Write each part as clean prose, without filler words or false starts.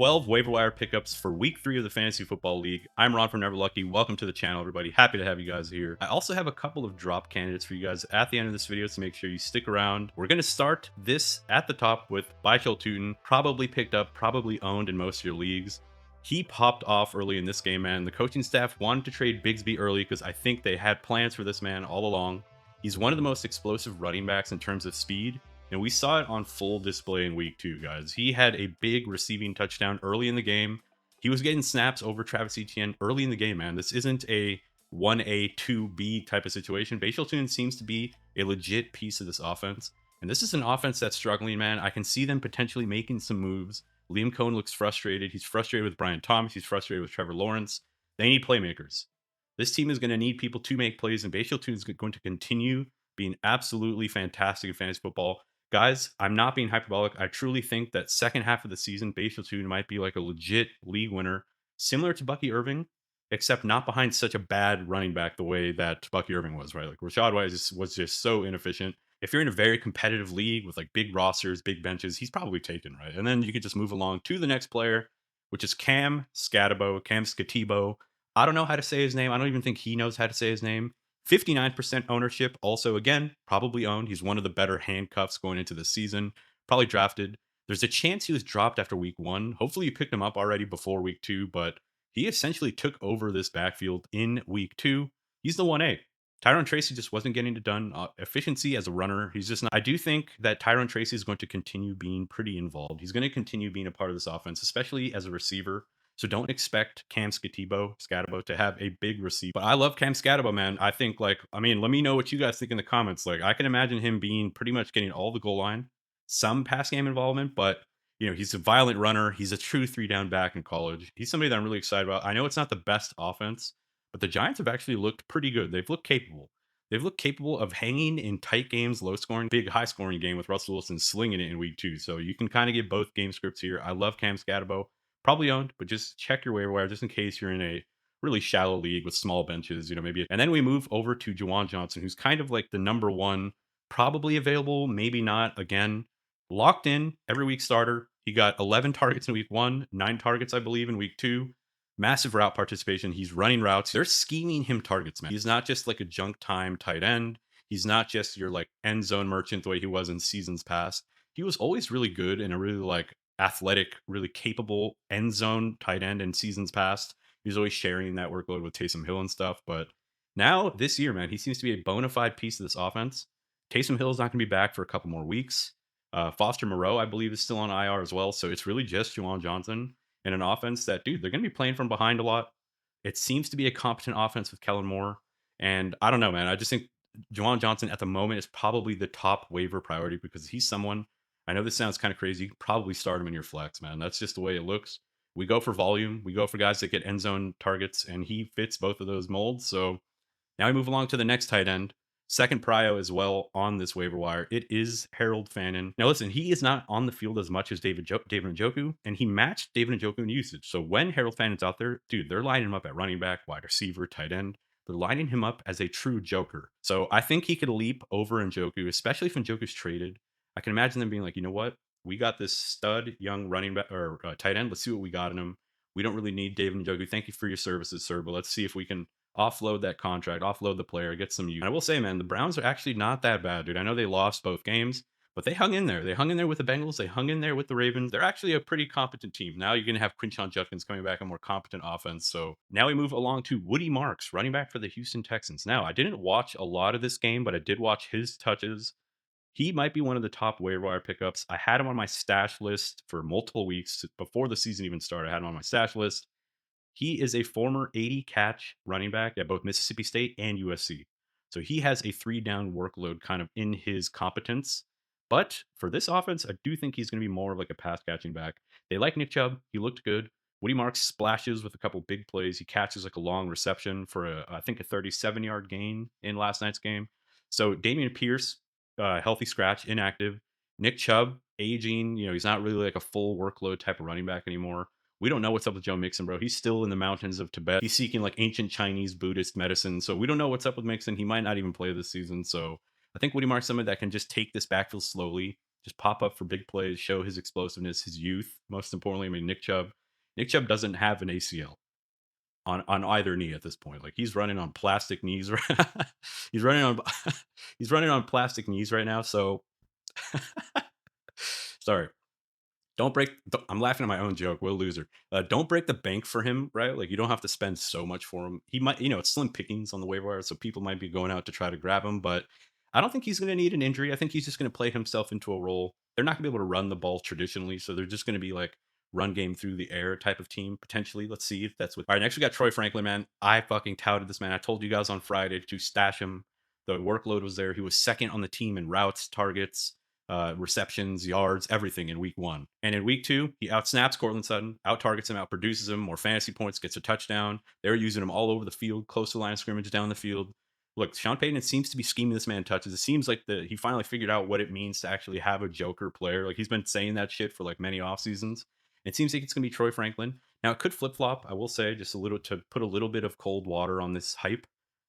12 waiver wire pickups for week 3 of the Fantasy Football League. I'm Ron from Never Lucky. Welcome to the channel, everybody. Happy to have you guys here. I also have a couple of drop candidates for you guys at the end of this video, so make sure you stick around. We're going to start this at the top with Bayshul Tutin, probably picked up, probably owned in most of your leagues. He popped off early in this game, man. The coaching staff wanted to trade Bigsby early because I think they had plans for this man all along. He's one of the most explosive running backs in terms of speed. And we saw it on full display in week 2, guys. He had a big receiving touchdown early in the game. He was getting snaps over Travis Etienne early in the game, man. This isn't a 1A, 2B type of situation. Bayshul Tutin seems to be a legit piece of this offense. And this is an offense that's struggling, man. I can see them potentially making some moves. Liam Cohen looks frustrated. He's frustrated with Brian Thomas. He's frustrated with Trevor Lawrence. They need playmakers. This team is going to need people to make plays, and Bayshul Tutin is going to continue being absolutely fantastic in fantasy football. Guys, I'm not being hyperbolic. I truly think that second half of the season, Bayshul Tutin might be like a legit league winner, similar to Bucky Irving, except not behind such a bad running back the way that Bucky Irving was, right? Like Rashod was just so inefficient. If you're in a very competitive league with like big rosters, big benches, he's probably taken, right? And then you could just move along to the next player, which is Skattebo. I don't know how to say his name. I don't even think he knows how to say his name. 59% ownership. Also, again, probably owned. He's one of the better handcuffs going into the season. Probably drafted. There's a chance he was dropped after week 1. Hopefully you picked him up already before week 2, but he essentially took over this backfield in week 2. He's the 1A. Tyrone Tracy just wasn't getting it done. Efficiency as a runner, he's just not. I do think that Tyrone Tracy is going to continue being pretty involved. He's going to continue being a part of this offense, especially as a receiver. So don't expect Skattebo to have a big receiver. But I love Cam Skattebo, man. I think, let me know what you guys think in the comments. Like, I can imagine him being pretty much getting all the goal line, some pass game involvement, but, he's a violent runner. He's a true 3-down back in college. He's somebody that I'm really excited about. I know it's not the best offense, but the Giants have actually looked pretty good. They've looked capable. They've looked capable of hanging in tight games, low scoring, big high scoring game with Russell Wilson slinging it in week 2. So you can kind of get both game scripts here. I love Cam Skattebo. Probably owned, but just check your waiver wire just in case you're in a really shallow league with small benches, maybe. And then we move over to Juwan Johnson, who's kind of like the number 1, probably available, maybe not. Again, locked in every week starter. He got 11 targets in week 1, 9 targets, I believe, in week 2. Massive route participation. He's running routes. They're scheming him targets, man. He's not just like a junk time tight end. He's not just your like end zone merchant the way he was in seasons past. He was always really good and a really like athletic, really capable end zone tight end in seasons past. He was always sharing that workload with Taysom Hill and stuff. But now this year, man, he seems to be a bona fide piece of this offense. Taysom Hill is not going to be back for a couple more weeks. Foster Moreau, I believe, is still on IR as well. So it's really just Juwan Johnson in an offense that, dude, they're going to be playing from behind a lot. It seems to be a competent offense with Kellen Moore. And I don't know, man. I just think Juwan Johnson at the moment is probably the top waiver priority because he's someone. I know this sounds kind of crazy. You can probably start him in your flex, man. That's just the way it looks. We go for volume. We go for guys that get end zone targets, and he fits both of those molds. So now we move along to the next tight end. Second prio as well on this waiver wire. It is Harold Fannin. Now listen, he is not on the field as much as David Njoku, and he matched David Njoku in usage. So when Harold Fannin's out there, dude, they're lining him up at running back, wide receiver, tight end. They're lining him up as a true joker. So I think he could leap over Njoku, especially if Njoku's traded. I can imagine them being like, you know what? We got this stud young running back or tight end. Let's see what we got in him. We don't really need David Njoku. Thank you for your services, sir. But let's see if we can offload that contract, offload the player, get some use. And I will say, man, the Browns are actually not that bad, dude. I know they lost both games, but they hung in there. They hung in there with the Bengals. They hung in there with the Ravens. They're actually a pretty competent team. Now you're going to have Quinshon Judkins coming back, a more competent offense. So now we move along to Woody Marks, running back for the Houston Texans. Now, I didn't watch a lot of this game, but I did watch his touches. He might be one of the top waiver wire pickups. I had him on my stash list for multiple weeks before the season even started. I had him on my stash list. He is a former 80-catch running back at both Mississippi State and USC. So he has a 3-down workload kind of in his competence. But for this offense, I do think he's going to be more of like a pass-catching back. They like Nick Chubb. He looked good. Woody Marks splashes with a couple big plays. He catches like a long reception for, I think, a 37-yard gain in last night's game. So Damian Pierce, healthy scratch, inactive. Nick Chubb, aging. He's not really like a full workload type of running back anymore. We don't know what's up with Joe Mixon, bro. He's still in the mountains of Tibet. He's seeking like ancient Chinese Buddhist medicine. So we don't know what's up with Mixon. He might not even play this season. So I think Woody Mark's somebody that can just take this backfield slowly. just pop up for big plays, show his explosiveness, his youth. Most importantly, I mean, Nick Chubb doesn't have an ACL on either knee at this point. Like he's running on plastic knees. he's running on he's running on plastic knees right now. So sorry. I'm laughing at my own joke. Will loser. Don't break the bank for him, right? Like you don't have to spend so much for him. He might, it's slim pickings on the waiver wire, so people might be going out to try to grab him. But I don't think he's going to need an injury. I think he's just going to play himself into a role. They're not going to be able to run the ball traditionally, so they're just going to be like run game through the air type of team potentially. Let's see if that's what. All right, next we got Troy Franklin, man. I fucking touted this man. I told you guys on Friday to stash him. The workload was there. He was second on the team in routes, targets, receptions, yards, everything in week 1. And in week 2, he outsnaps Cortland Sutton, out targets him, out produces him, more fantasy points, gets a touchdown. They're using him all over the field, close to the line of scrimmage, down the field. Look, Sean Payton seems to be scheming this man touches. It seems like he finally figured out what it means to actually have a joker player. Like he's been saying that shit for like many off seasons. It seems like it's going to be Troy Franklin. Now it could flip flop. I will say just a little to put a little bit of cold water on this hype.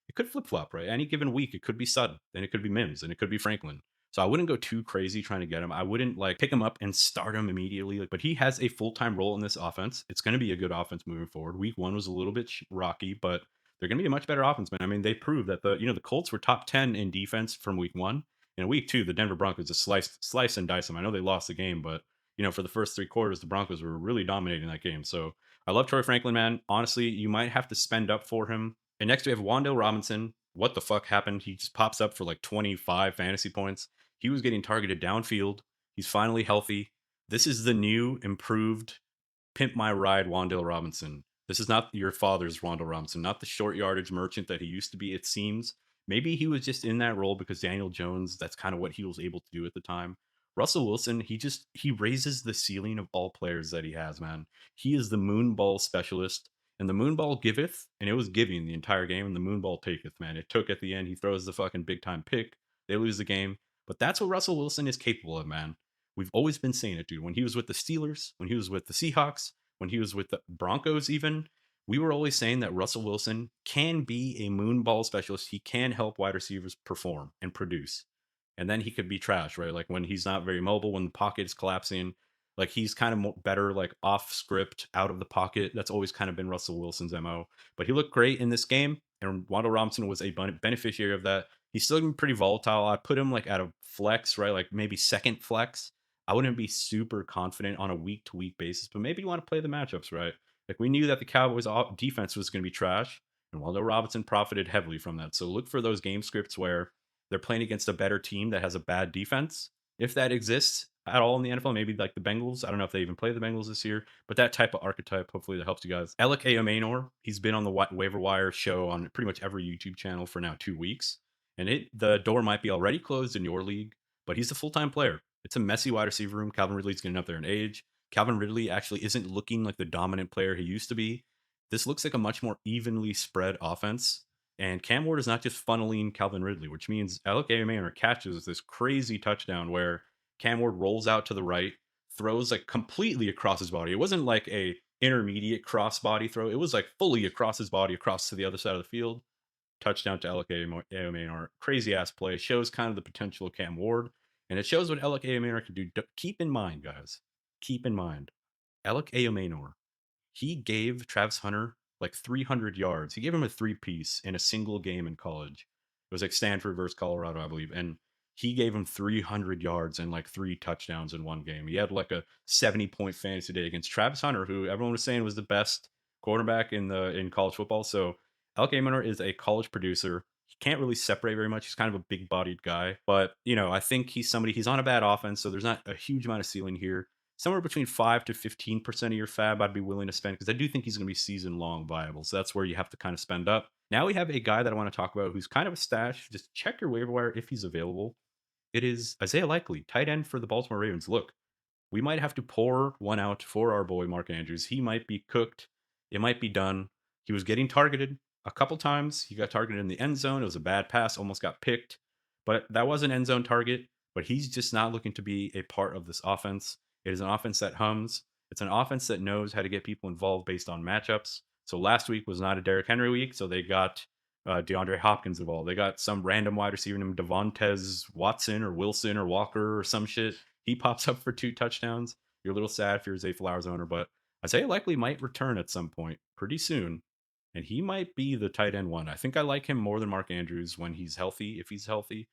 It could flip flop, right? Any given week, it could be Sutton, then it could be Mims, and it could be Franklin. So I wouldn't go too crazy trying to get him. I wouldn't like pick him up and start him immediately. But he has a full-time role in this offense. It's going to be a good offense moving forward. Week 1 was a little bit rocky, but they're going to be a much better offense, man. I mean, they proved that the Colts were top 10 in defense from week 1. In week 2, the Denver Broncos just slice and dice them. I know they lost the game, but for the first 3 quarters, the Broncos were really dominating that game. So I love Troy Franklin, man. Honestly, you might have to spend up for him. And next we have Wan'Dale Robinson. What the fuck happened? He just pops up for like 25 fantasy points. He was getting targeted downfield. He's finally healthy. This is the new, improved, pimp my ride Wan'Dale Robinson. This is not your father's Wan'Dale Robinson, not the short yardage merchant that he used to be, it seems. Maybe he was just in that role because Daniel Jones, that's kind of what he was able to do at the time. Russell Wilson, he raises the ceiling of all players that he has, man. He is the moonball specialist. And the moonball giveth, and it was giving the entire game, and the moonball taketh, man. It took at the end. He throws the fucking big time pick. They lose the game. But that's what Russell Wilson is capable of, man. We've always been saying it, dude. When he was with the Steelers, when he was with the Seahawks, when he was with the Broncos, even, we were always saying that Russell Wilson can be a moonball specialist. He can help wide receivers perform and produce. And then he could be trash, right? Like when he's not very mobile, when the pocket is collapsing, like he's kind of better, like off script, out of the pocket. That's always kind of been Russell Wilson's MO. But he looked great in this game, and Wan'Dale Robinson was a beneficiary of that. He's still been pretty volatile. I put him like at a flex, right? Like maybe second flex. I wouldn't be super confident on a week to week basis, but maybe you want to play the matchups, right? Like we knew that the Cowboys defense was going to be trash, and Wan'Dale Robinson profited heavily from that. So look for those game scripts where they're playing against a better team that has a bad defense. If that exists at all in the NFL, maybe like the Bengals. I don't know if they even play the Bengals this year, but that type of archetype, hopefully that helps you guys. Alec Ayomanor, he's been on the waiver wire show on pretty much every YouTube channel for now 2 weeks. And the door might be already closed in your league, but he's a full-time player. It's a messy wide receiver room. Calvin Ridley's getting up there in age. Calvin Ridley actually isn't looking like the dominant player he used to be. This looks like a much more evenly spread offense. And Cam Ward is not just funneling Calvin Ridley, which means Alec Ayomanor catches this crazy touchdown where Cam Ward rolls out to the right, throws like completely across his body. It wasn't like a intermediate cross body throw. It was like fully across his body, across to the other side of the field. Touchdown to Alec Ayomanor. Crazy ass play. Shows kind of the potential of Cam Ward. And it shows what Alec Ayomanor can do. Keep in mind, guys. Keep in mind. Alec Ayomanor. He gave Travis Hunter like 300 yards. He gave him a 3-piece in a single game in college. It was like Stanford versus Colorado, I believe. And he gave him 300 yards and like 3 touchdowns in one game. He had like a 70-point fantasy day against Travis Hunter, who everyone was saying was the best quarterback in college football. So Alec Ayomanor is a college producer. He can't really separate very much. He's kind of a big-bodied guy. But, I think he's on a bad offense, so there's not a huge amount of ceiling here. Somewhere between 5 to 15% of your fab I'd be willing to spend because I do think he's going to be season-long viable. So that's where you have to kind of spend up. Now we have a guy that I want to talk about who's kind of a stash. Just check your waiver wire if he's available. It is Isaiah Likely, tight end for the Baltimore Ravens. Look, we might have to pour one out for our boy Mark Andrews. He might be cooked. It might be done. He was getting targeted a couple times. He got targeted in the end zone. It was a bad pass, almost got picked. But that was an end zone target. But he's just not looking to be a part of this offense. It is an offense that hums. It's an offense that knows how to get people involved based on matchups. So last week was not a Derrick Henry week, so they got DeAndre Hopkins involved. They got some random wide receiver named Devontae Watson or Wilson or Walker or some shit. He pops up for 2 touchdowns. You're a little sad if you're a Zay Flowers owner, but Isaiah likely might return at some point pretty soon. And he might be the tight end one. I think I like him more than Mark Andrews when he's healthy, if he's healthy.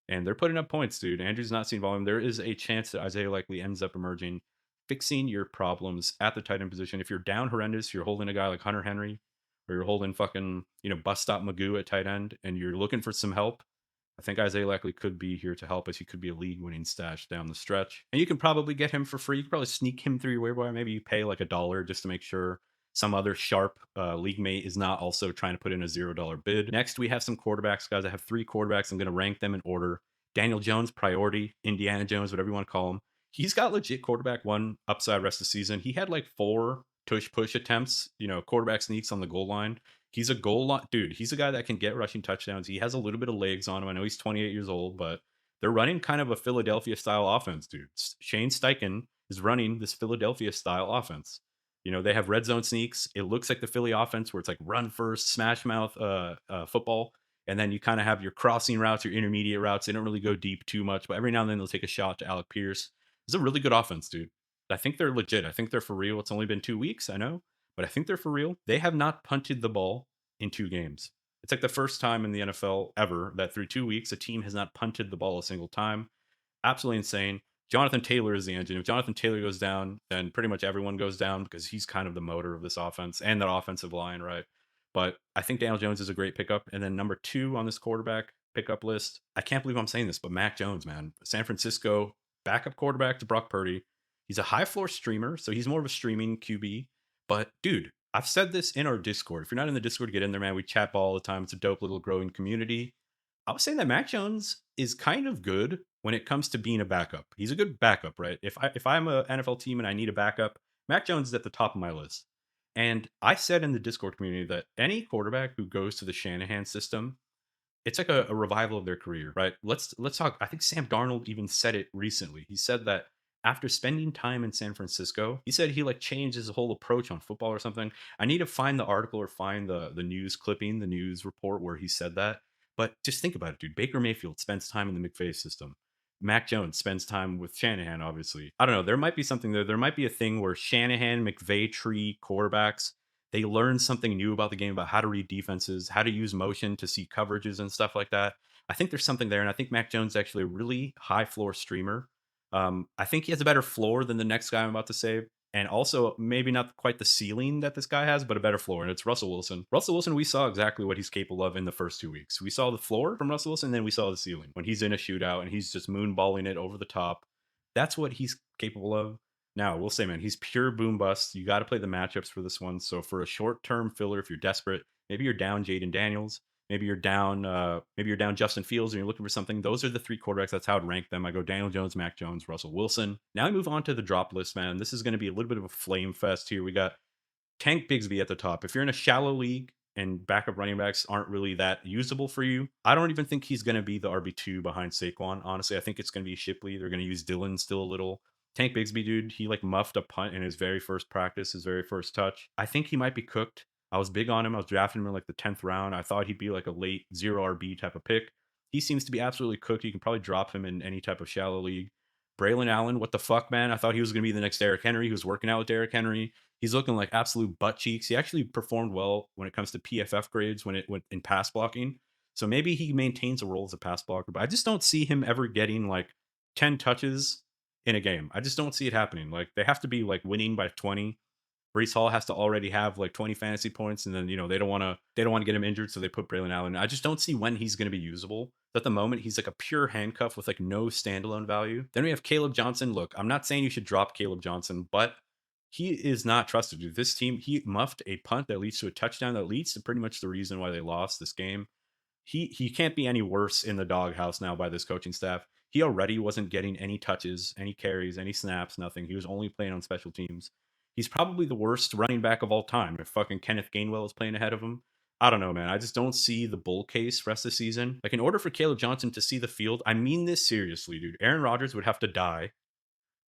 And they're putting up points, dude. Andrews not seeing volume. There is a chance that Isaiah likely ends up emerging, fixing your problems at the tight end position. If you're down horrendous, you're holding a guy like Hunter Henry, or you're holding fucking, bust stop Magoo at tight end, and you're looking for some help. I think Isaiah likely could be here to help us. He could be a league-winning stash down the stretch. And you can probably get him for free. You can probably sneak him through your waiver wire. Maybe you pay like $1 just to make sure some other sharp league mate is not also trying to put in a $0 bid. Next, we have some quarterbacks, guys. I have 3 quarterbacks. I'm going to rank them in order. Daniel Jones, priority. Indiana Jones, whatever you want to call him. He's got legit quarterback one upside rest of the season. He had like 4 tush-push attempts, quarterback sneaks on the goal line. He's a goal line dude. He's a guy that can get rushing touchdowns. He has a little bit of legs on him. I know he's 28 years old, but they're running kind of a Philadelphia style offense, dude. Shane Steichen is running this Philadelphia style offense. They have red zone sneaks. It looks like the Philly offense where it's like run first, smash mouth football. And then you kind of have your crossing routes, your intermediate routes. They don't really go deep too much, but every now and then they'll take a shot to Alec Pierce. It's a really good offense, dude. I think they're legit. I think they're for real. It's only been 2 weeks, I know, but I think they're for real. They have not punted the ball in 2 games. It's like the first time in the NFL ever that through 2 weeks, a team has not punted the ball a single time. Absolutely insane. Jonathan Taylor is the engine. If Jonathan Taylor goes down, then pretty much everyone goes down because he's kind of the motor of this offense and that offensive line, right? But I think Daniel Jones is a great pickup. And then number 2 on this quarterback pickup list, I can't believe I'm saying this, but Mac Jones, man. San Francisco backup quarterback to Brock Purdy. He's a high floor streamer, so he's more of a streaming QB. But dude, I've said this in our Discord. If you're not in the Discord, get in there, man. We chat ball all the time. It's a dope little growing community. I was saying that Mac Jones is kind of good when it comes to being a backup. He's a good backup, right? If I'm a NFL team and I need a backup, Mac Jones is at the top of my list. And I said in the Discord community that any quarterback who goes to the Shanahan system, it's like a revival of their career, right? Let's talk. I think Sam Darnold even said it recently. He said that after spending time in San Francisco, he said he like changed his whole approach on football or something. I need to find the article or find the news clipping, the news report where he said that. But just think about it, dude. Baker Mayfield spends time in the McVay system. Mac Jones spends time with Shanahan, obviously. I don't know. There might be something there. There might be a thing where Shanahan, McVay tree quarterbacks, they learn something new about the game, about how to read defenses, how to use motion to see coverages and stuff like that. I think there's something there. And I think Mac Jones is actually a really high floor streamer. I think he has a better floor than the next guy I'm about to say. And also, maybe not quite the ceiling that this guy has, but a better floor. And it's Russell Wilson. Russell Wilson, we saw exactly what he's capable of in the first 2 weeks. We saw the floor from Russell Wilson, and then we saw the ceiling when he's in a shootout and he's just moonballing it over the top. That's what he's capable of. Now, we'll say, man, he's pure boom bust. You got to play the matchups for this one. So for a short-term filler, if you're desperate, maybe you're down Jayden Daniels. Maybe you're down Justin Fields and you're looking for something. Those are the 3 quarterbacks. That's how I'd rank them. I go Daniel Jones, Mac Jones, Russell Wilson. Now I move on to the drop list, man. This is going to be a little bit of a flame fest here. We got Tank Bigsby at the top. If you're in a shallow league and backup running backs aren't really that usable for you, I don't even think he's going to be the RB2 behind Saquon. Honestly, I think it's going to be Shipley. They're going to use Dillon still a little. Tank Bigsby, dude, he like muffed a punt in his very first practice, his very first touch. I think he might be cooked. I was big on him. I was drafting him in like the 10th round. I thought he'd be like a late 0 RB type of pick. He seems to be absolutely cooked. You can probably drop him in any type of shallow league. Braleon Allen, what the fuck, man? I thought he was going to be the next Derrick Henry. He was working out with Derrick Henry. He's looking like absolute butt cheeks. He actually performed well when it comes to PFF grades when it went in pass blocking. So maybe he maintains a role as a pass blocker, but I just don't see him ever getting like 10 touches in a game. I just don't see it happening. Like they have to be like winning by 20. Brees Hall has to already have like 20 fantasy points, and then they don't want to get him injured, so they put Braleon Allen. I just don't see when he's going to be usable. At the moment, he's like a pure handcuff with like no standalone value. Then we have Kaleb Johnson. Look, I'm not saying you should drop Kaleb Johnson, but he is not trusted. Dude. This team, he muffed a punt that leads to a touchdown that leads to pretty much the reason why they lost this game. He can't be any worse in the doghouse now by this coaching staff. He already wasn't getting any touches, any carries, any snaps, nothing. He was only playing on special teams. He's probably the worst running back of all time if fucking Kenneth Gainwell is playing ahead of him. I don't know, man. I just don't see the bull case rest of the season. Like, in order for Kaleb Johnson to see the field, I mean this seriously, dude. Aaron Rodgers would have to die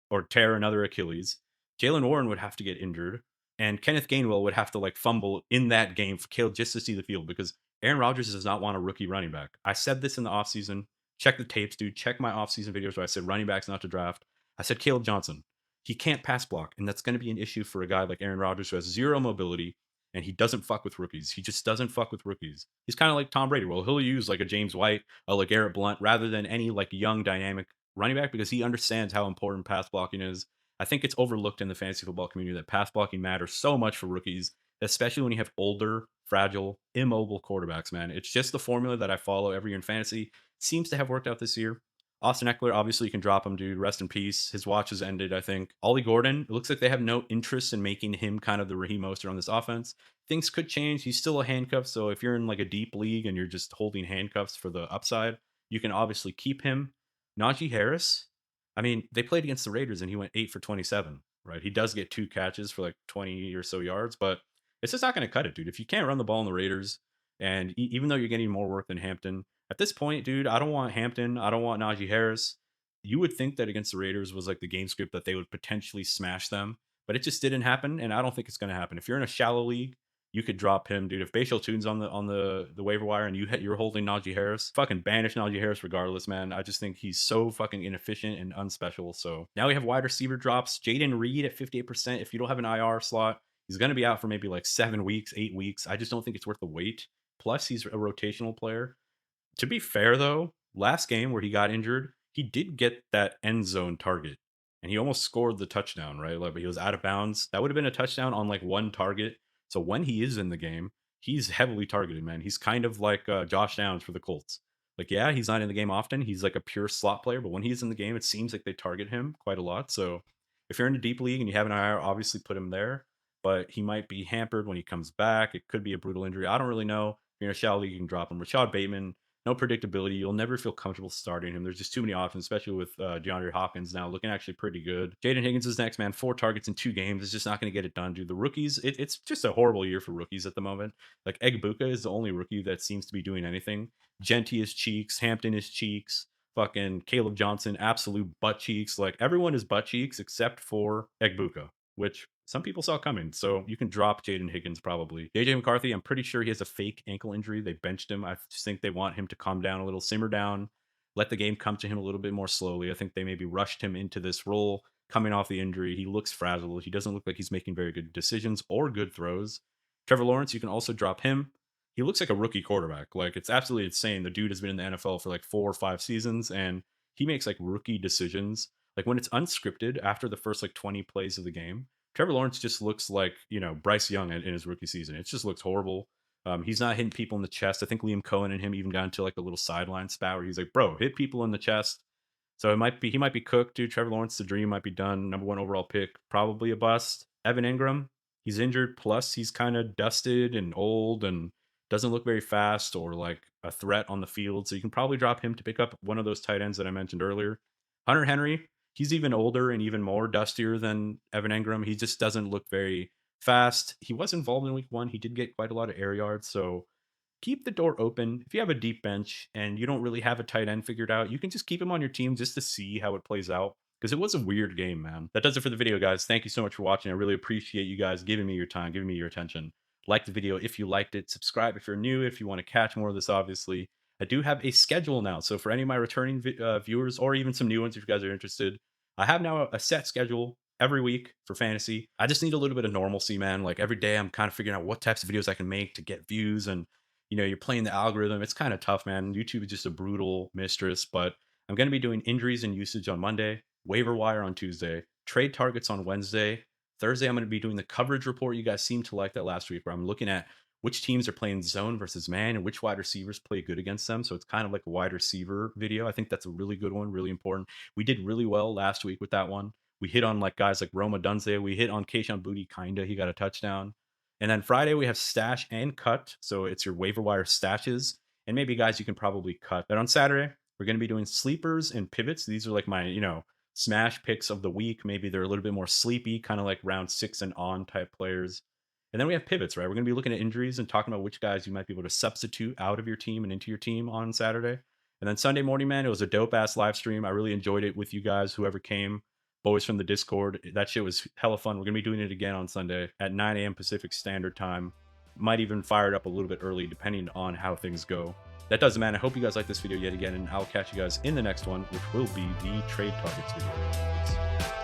or tear another Achilles. Jalen Warren would have to get injured. And Kenneth Gainwell would have to, like, fumble in that game for Kaleb just to see the field because Aaron Rodgers does not want a rookie running back. I said this in the offseason. Check the tapes, dude. Check my offseason videos where I said running backs not to draft. I said Caleb Johnson. He can't pass block, and that's going to be an issue for a guy like Aaron Rodgers who has zero mobility and he doesn't fuck with rookies. He just doesn't fuck with rookies. He's kind of like Tom Brady. Well, he'll use like a James White, a LeGarrette Blount, rather than any like young dynamic running back because he understands how important pass blocking is. I think it's overlooked in the fantasy football community that pass blocking matters so much for rookies, especially when you have older, fragile, immobile quarterbacks, man. It's just the formula that I follow every year in fantasy. Seems to have worked out this year. Austin Eckler, obviously, you can drop him, dude. Rest in peace. His watch has ended, I think. Ollie Gordon, it looks like they have no interest in making him kind of the Raheem Mostert on this offense. Things could change. He's still a handcuff, so if you're in like a deep league and you're just holding handcuffs for the upside, you can obviously keep him. Najee Harris, I mean, they played against the Raiders and he went 8 for 27, right? He does get 2 catches for like 20 or so yards, but it's just not going to cut it, dude. If you can't run the ball in the Raiders, and even though you're getting more work than Hampton, at this point, dude, I don't want Hampton. I don't want Najee Harris. You would think that against the Raiders was like the game script that they would potentially smash them, but it just didn't happen, and I don't think it's going to happen. If you're in a shallow league, you could drop him, dude. If Bayshul Tutin's on the waiver wire and you're holding Najee Harris, fucking banish Najee Harris regardless, man. I just think he's so fucking inefficient and unspecial. So now we have wide receiver drops. Jayden Reed at 58%. If you don't have an IR slot, he's going to be out for maybe like 7 weeks, 8 weeks. I just don't think it's worth the wait. Plus, he's a rotational player. To be fair, though, last game where he got injured, he did get that end zone target and he almost scored the touchdown, right? Like, but he was out of bounds. That would have been a touchdown on like one target. So when he is in the game, he's heavily targeted, man. He's kind of like Josh Downs for the Colts. Like, yeah, he's not in the game often. He's like a pure slot player, but when he's in the game, it seems like they target him quite a lot. So if you're in a deep league and you have an IR, obviously put him there, but he might be hampered when he comes back. It could be a brutal injury. I don't really know. If you're in a shallow league, you can drop him. Rashod Bateman, no predictability. You'll never feel comfortable starting him. There's just too many options, especially with DeAndre Hopkins now looking actually pretty good. Jayden Higgins is next, man. 4 targets in 2 games. It's just not going to get it done, dude. The rookies, it's just a horrible year for rookies at the moment. Like Egbuka is the only rookie that seems to be doing anything. Genty is cheeks. Hampton is cheeks. Fucking Caleb Johnson, absolute butt cheeks. Like everyone is butt cheeks except for Egbuka, which some people saw coming. So you can drop Jayden Higgins probably. JJ McCarthy, I'm pretty sure he has a fake ankle injury. They benched him. I just think they want him to calm down a little, simmer down, let the game come to him a little bit more slowly. I think they maybe rushed him into this role coming off the injury. He looks fragile. He doesn't look like he's making very good decisions or good throws. Trevor Lawrence, you can also drop him. He looks like a rookie quarterback. Like it's absolutely insane. The dude has been in the NFL for like 4 or 5 seasons and he makes like rookie decisions. Like when it's unscripted after the first like 20 plays of the game, Trevor Lawrence just looks like, Bryce Young in his rookie season. It just looks horrible. He's not hitting people in the chest. I think Liam Cohen and him even got into like a little sideline spat where he's like, bro, hit people in the chest. So he might be cooked, dude. Trevor Lawrence, the dream might be done. Number 1 overall pick, probably a bust. Evan Ingram, he's injured. Plus, he's kind of dusted and old and doesn't look very fast or like a threat on the field. So you can probably drop him to pick up one of those tight ends that I mentioned earlier. Hunter Henry, he's even older and even more dustier than Evan Ingram. He just doesn't look very fast. He was involved in week 1. He did get quite a lot of air yards. So keep the door open. If you have a deep bench and you don't really have a tight end figured out, you can just keep him on your team just to see how it plays out. Because it was a weird game, man. That does it for the video, guys. Thank you so much for watching. I really appreciate you guys giving me your time, giving me your attention. Like the video if you liked it. Subscribe if you're new, if you want to catch more of this, obviously. I do have a schedule now. So for any of my returning viewers or even some new ones, if you guys are interested, I have now a set schedule every week for fantasy. I just need a little bit of normalcy, man. Like every day I'm kind of figuring out what types of videos I can make to get views. And, you're playing the algorithm. It's kind of tough, man. YouTube is just a brutal mistress. But I'm going to be doing injuries and usage on Monday, waiver wire on Tuesday, trade targets on Wednesday. Thursday, I'm going to be doing the coverage report. You guys seemed to like that last week where I'm looking at which teams are playing zone versus man and which wide receivers play good against them. So it's kind of like a wide receiver video. I think that's a really good one, really important. We did really well last week with that one. We hit on like guys like Roma Dunze. We hit on Kayshon Boutte, kinda. He got a touchdown. And then Friday, we have stash and cut. So it's your waiver wire stashes. And maybe guys you can probably cut. Then on Saturday, we're going to be doing sleepers and pivots. These are like my, smash picks of the week. Maybe they're a little bit more sleepy, kind of like round 6 and on type players. And then we have pivots, right? We're going to be looking at injuries and talking about which guys you might be able to substitute out of your team and into your team on Saturday. And then Sunday morning, man, it was a dope ass live stream. I really enjoyed it with you guys, whoever came, boys from the Discord. That shit was hella fun. We're going to be doing it again on Sunday at 9 a.m. Pacific Standard Time. Might even fire it up a little bit early, depending on how things go. That does it, man. I hope you guys like this video yet again, and I'll catch you guys in the next one, which will be the trade targets video. Peace.